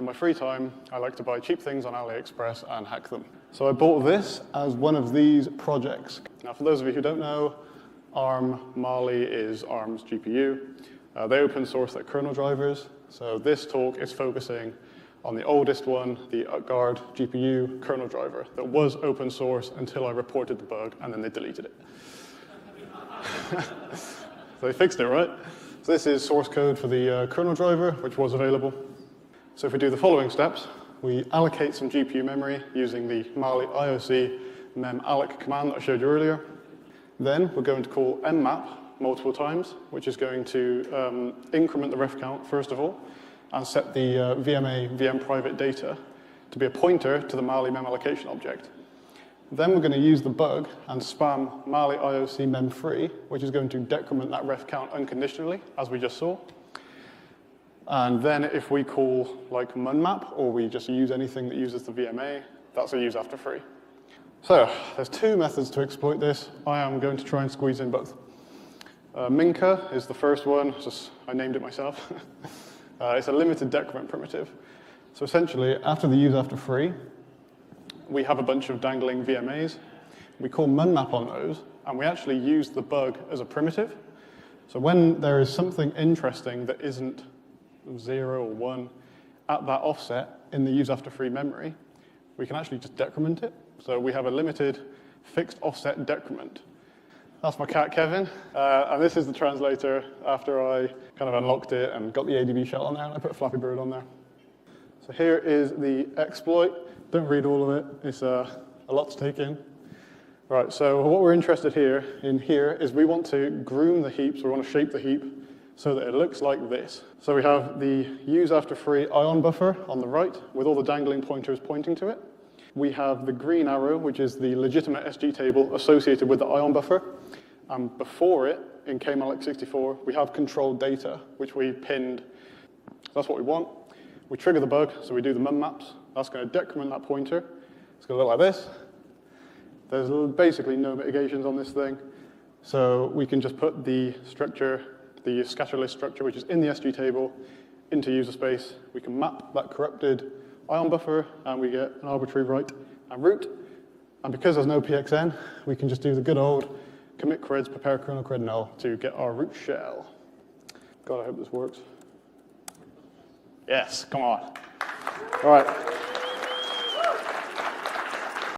in my free time, I like to buy cheap things on AliExpress and hack them. So I bought this as one of these projects. Now, for those of you who don't know, Mali is ARM's GPU. They open source their kernel drivers. So this talk is focusing on the oldest one, the UtGuard GPU kernel driver that was open source until I reported the bug, and then they deleted it. So they fixed it, right? So this is source code for the kernel driver, which was available. So if we do the following steps, we allocate some GPU memory using the Mali IOC Mem alloc command that I showed you earlier. Then we're going to call Mmap multiple times, which is going to increment the ref count, first of all, and set the VMA VM private data to be a pointer to the Mali mem allocation object. Then we're going to use the bug and spam Mali IOC mem free, which is going to decrement that ref count unconditionally, as we just saw. And then if we call like Mmap, or we just use anything that uses the VMA, that's a use after free. So there's two methods to exploit this. I am going to try and squeeze in both. Minka is the first one, I named it myself. It's a limited decrement primitive. So essentially, after the use after free, we have a bunch of dangling VMAs. We call Mmap on those, and we actually use the bug as a primitive. So when there is something interesting that isn't 0 or 1 at that offset in the use after free memory, we can actually just decrement it. So we have a limited fixed offset decrement. That's my cat, Kevin. And this is the translator after I kind of unlocked it and got the ADB shell on there, and I put a Flappy Bird on there. So here is the exploit. Don't read all of it. It's a lot to take in. Right, so what we're interested in here is we want to groom the heap, so we want to shape the heap so that it looks like this. So we have the use after free ion buffer on the right with all the dangling pointers pointing to it. We have the green arrow, which is the legitimate SG table associated with the ion buffer. And before it, in kmalloc64, we have controlled data, which we pinned. So that's what we want. We trigger the bug, so we do the mummaps. That's going to decrement that pointer. It's going to look like this. There's basically no mitigations on this thing. So we can just put the structure, the scatter list structure, which is in the SG table, into user space. We can map that corrupted ion buffer, and we get an arbitrary write and root. And because there's no PXN, we can just do the good old commit creds, prepare kernel cred null to get our root shell. God, I hope this works. Yes, come on. All right.